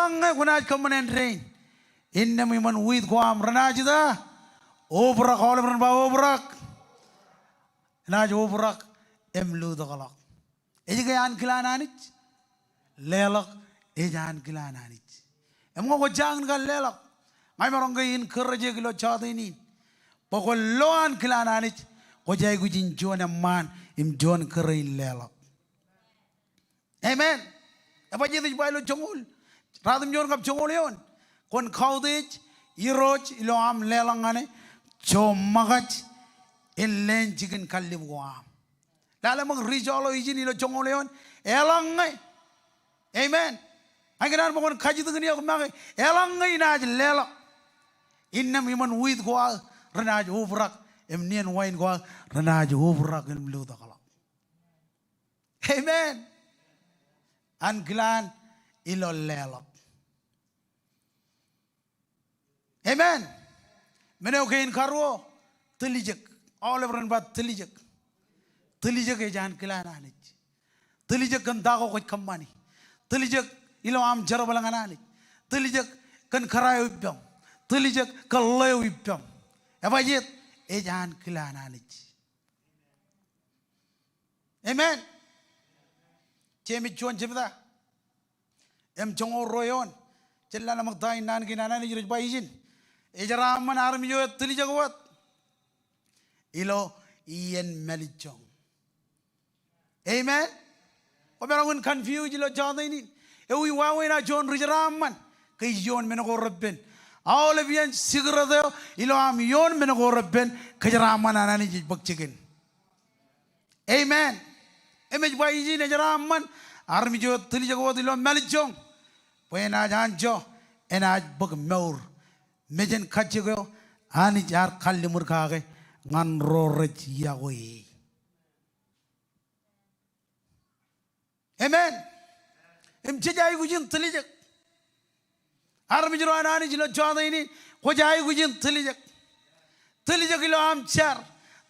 Elang kuna come and rain. In the moment with Guam Ranajida. Obrak all of ba Obrak. Naj Obrak Emlu the Galak. Ejigan Kilananich. Lelak Ejan Kilananich. Emo Jangal Lelak. I'm wrong in Kurajiglo Chadini. Poko Loan Kilananich. Ojay Gujin John a man in John Curry Lelak. Amen. Apa jadi bailo jongul, radem jon kap jongul yon, kon kaudej, iroj, iloam lelangane, jomagaj, ellen chicken kalim guam. Lala mag rijalo ijin ilo jongul yon, elangai. Amen. Angkenan mo kon kaji tu kini aku makai, elangai naj lela. Innam iman with gua, renaj overak, emnian wine gua, renaj overak en blue takala. Amen. Anglan ilo lelok. Amen. Mene okain karwo telijek. All everyone but telijek. Telijek e jan kilan anich. Telijek kan dago ko kamani. Telijek ilo am jarabalang anich. Telijek kan karayo ipyam. Telijek kan layo ipyam. Apa jet e jan kilan anich. Amen. Cemi cuan cemda, congor royon, celana magdain nan kinana ni jurus baijin, ejara man armi jo tuli jagwat, ilo ian melichong. Amen. Oberangun confused ilo jada ini, ewi wawe na John rijaraman, kay John menogorben, all of yan sigrado ilo am yon menogorben, kajaraman anani jibak chicken. Amen. Image by Eugene Jaraman, Army Jo, Tilijago, the Lord Melichong, when I janjo, and I book more. Mejan Kachigo, Anijar Kalimurkage, Nanroret Yahweh. Amen. Imchai Gujin Tilijak. Army Jo and Anijilo Jodini, Wajai Gujin Tilijak. Tilijakilam chair,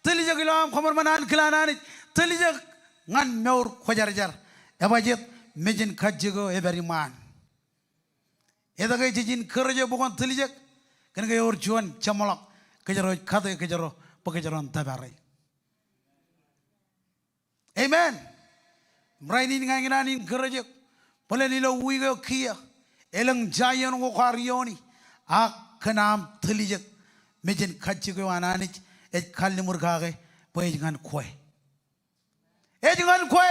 Tilijakilam, Homerman Kilanani, Tilijak. Ngan meur khojar-jar ebajet mejin khajigo every man eda gay jin kerja bukan telijak kan gay or juan chamolak kejaro khade kejaro pakejaron tabare. Amen. Mraini nganginan kerja pole nilo uigo kia elang jayon go kharioni ak khanam telijak mejin khajigo ananich et khalimur khage poejngan khoi. Ejengan kue,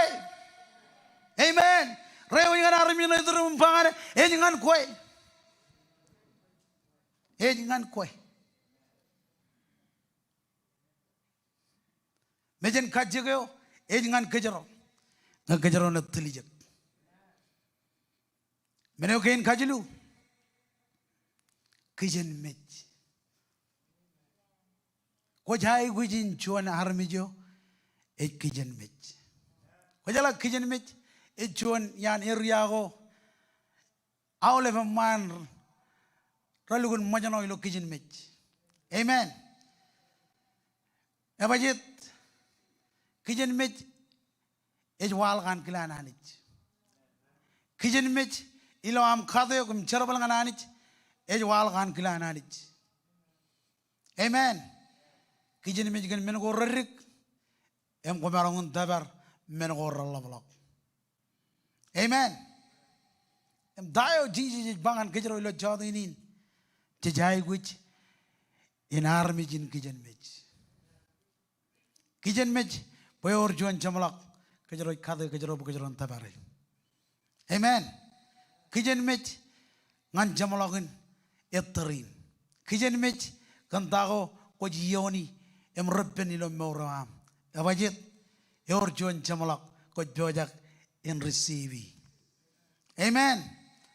amen. Rewengan army na itu rumpangane, ejengan kue, ejengan kue. Mejen kajego, ejengan kejero, ngan kejero na telijak. Meneo kain kajilu, kejen mej. Kojai gujin chuan army jo, kejen mej. Kajala kijen mit ichuan yan iriago awle man ralugun majano ilo kijen mit. Amen. Ebajet kijen mit ijwal kan kilananich. Kijen mit ilo am khade kum charabal gananich ijwal kan kilananich. Amen. Kijen mit gan men go rik em ko marangun dabar men go Allah balak. Amen. Em dayo jiji bangan kejero ilo jado inin jajai guj in army jin kijen mej boyor juan chamalak kejero khade kejero kejero tabare. Amen. Kijen mej ngan jamalakin etterin kijen mej kan dago ko jioni em rabben ilo mawram abajet yor juan chamalak ko jojak in receive. Amen.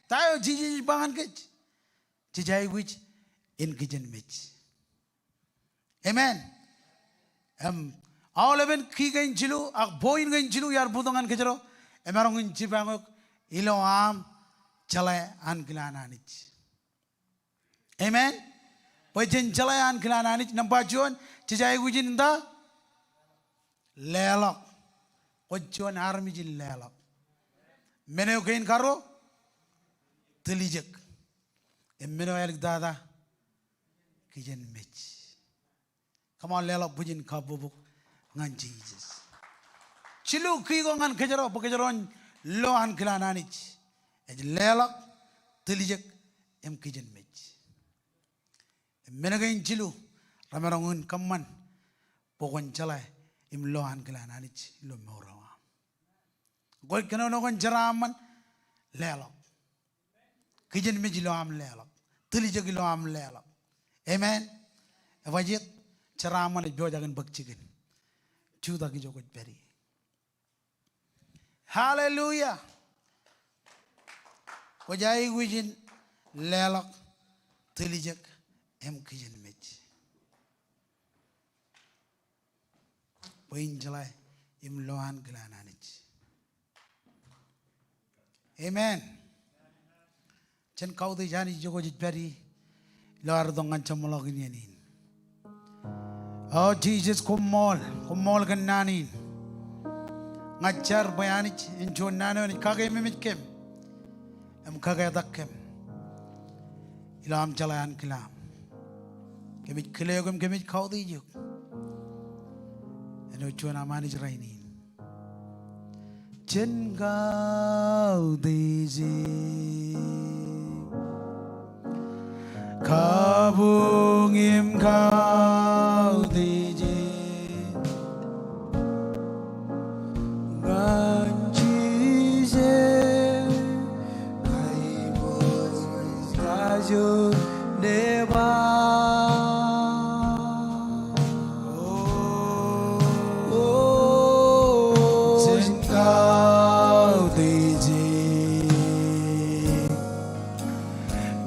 Tayo jiji bangan kej jajai guj in kijen mej. Amen. All even kigain jilu ak boin gain jilu yar budongan kejero emarong in jibangok ilo am chalai an kilananich. Amen. Pojen chalai an kilananich nampajuan jajai gujin da lelok pojuan army jin lelok meneo kain karo Tilijak. Emmeno yalik dada. Kijen mech. Come on, lela bujin kabubuk ngan Jesus. Chilu kigo ngan kejaro pekajaron lo an kilananich. Ej lela tilijak em kijen mech. Emmeno gain chilu ramarongun kaman pokon chalai im lo an kilananich lo morawa. Goy keno no kon jaraman lela. Kijen mech lo am lela. Tilijak lo am lela. Amen. Wajit ceraman jojagan bakcigen. Cuda ki jogot beri. Hallelujah. Wajai wijin lelak tilijak em kijen mech. Wain jalai im lohan gelananich. Amen. Chen kau di jani jogot beri. Lord dongan chamolog ini. Oh Jesus kumol kenanin. Ngajar bayanich enjon nano ni kagay mimitkem. Em kagay dakkem. Ilam chalayan kilam. Kemit kileyogem kemit kau di juk. Eno chuan amanich rainin. Chen kau di juk. Kabungim kaudiji nganjije kaibos kajo neba chen kaudiji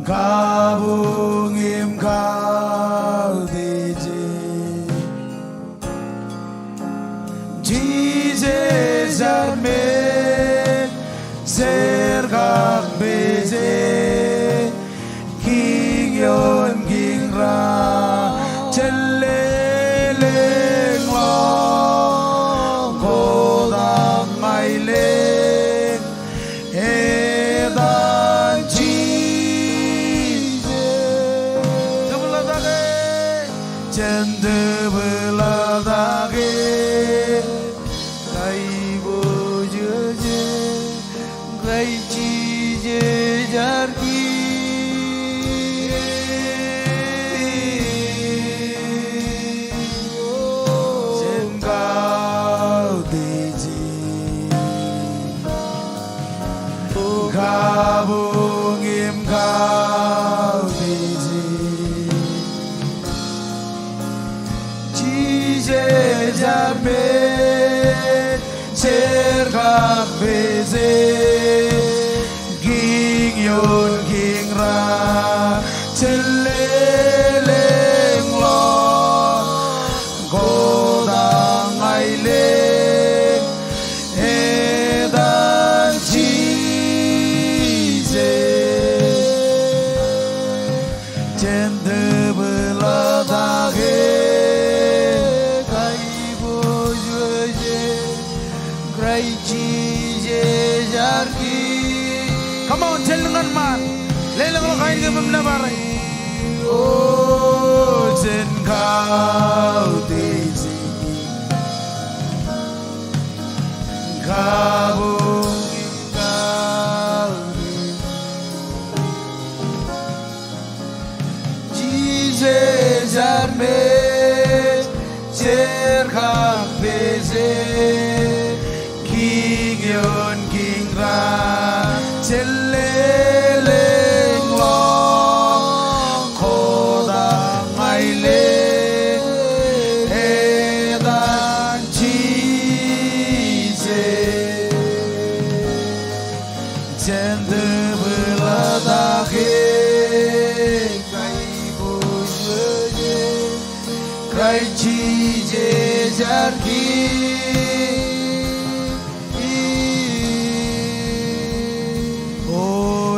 kabungim kaudiji Jesus arme sergak beze king yon king ra cheleleng lo kodang maileng edan Chende beladage kai bojeje kai chije jarki jengkau deji kabungim kau deji Jarbe cerkak beze ging yon ging ra celeleng lo godang aileng edan cize cende beladage Come on, tell them man. Lelang lo kain ke memnabarai. Oh, jen kau tezi, kabung kau. Jesus arme cerkak beze. King yon king ra cheleleng lo kodang maileng edan cize cende beladage kai bojeje kai cize jarki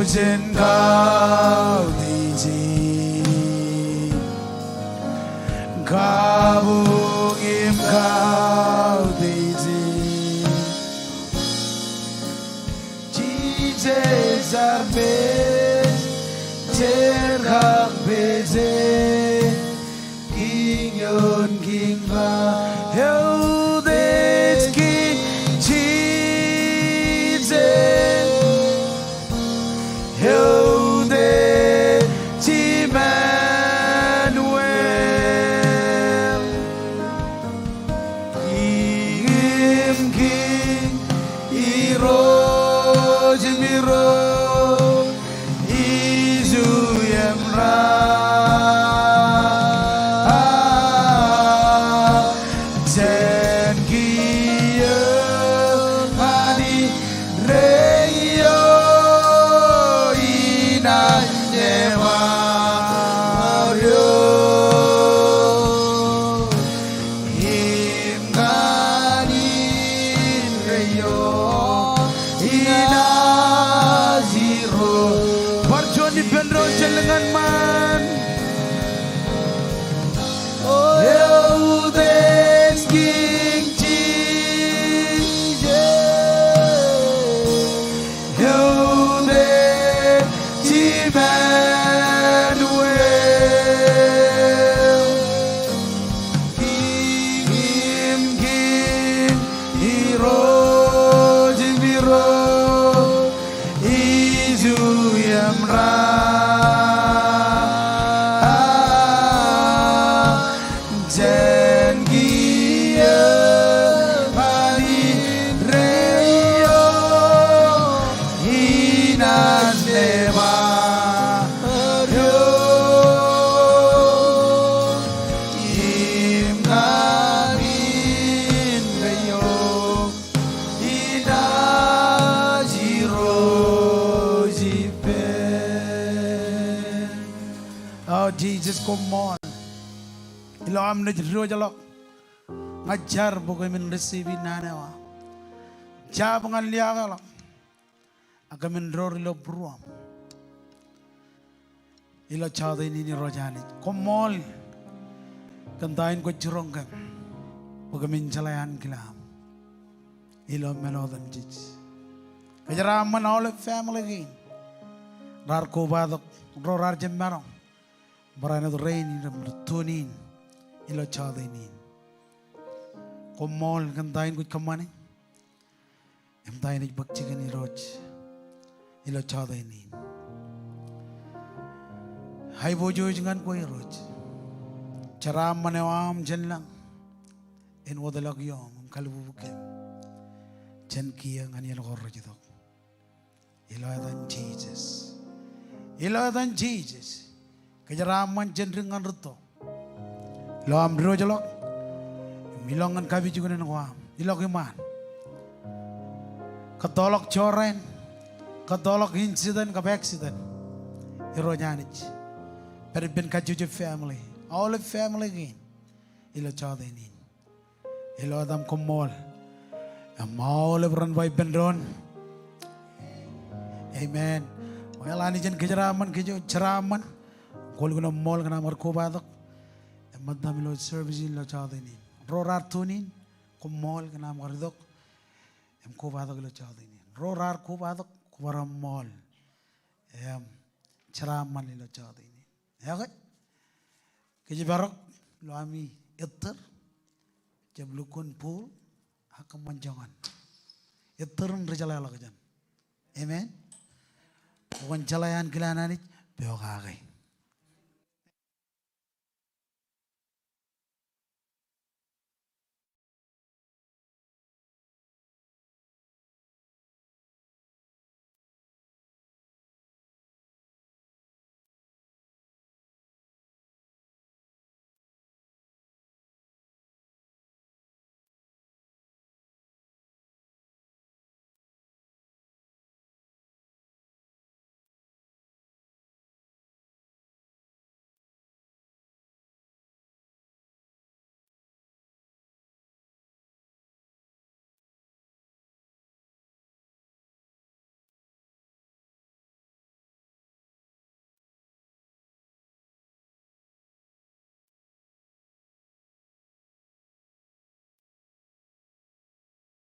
jen kau diji kabungim kau diji Jesus arme Oh Jesus, come on. Ilo am na jiro jalok. Ngajar bukan min receive nanewa. Jab ngan liaga. Aga min ror ilo bruam. Ilo chada ini rojani. Come on. Kantain ko jirongga. Bukan min jalayan kilam. Ilo menodan jits. Kajaraman all family again. Rar ko badok. Rar jemmarong. Barana the rain in tunin. Ilo chada ini. Komol kantain ko kamane. Emtain ik bakchi kani roj. Ilo chada ini. Hai bojo jangan koi roj. Charam manewam jenlang. En wadalag yom kalbu bukem. Jen kia ngani elo roj itu. Ilo adan Jesus. Ilo adan Jesus. Kejaraman jenringan ruto. Lo am roj lo. Milongan kabi juga neng wam. Ilok iman. Ketolok coren. Ketolok insiden ke accident. Iro nyanich. Peribin kajuju family. All the family again. Ilo chada ini. Ilo adam kumol. Mau lebron boy benron. Amen. Well ani jen kejaraman kejo ceraman. Kol guna mall kana marko badok. Madam ilo service ilo chada ini. Rorar tunin, kumol kana maridok, ko badok ilo chada ini. Rorar ko badok, kubaram mall, ceraman ilo chada ini. Ya kan? Keji barok, lo ami etter, jablukun pool, hakam manjangan. Etterun rejalaya lagajan. Amen. Bukan jalayan kilananit, beokagai.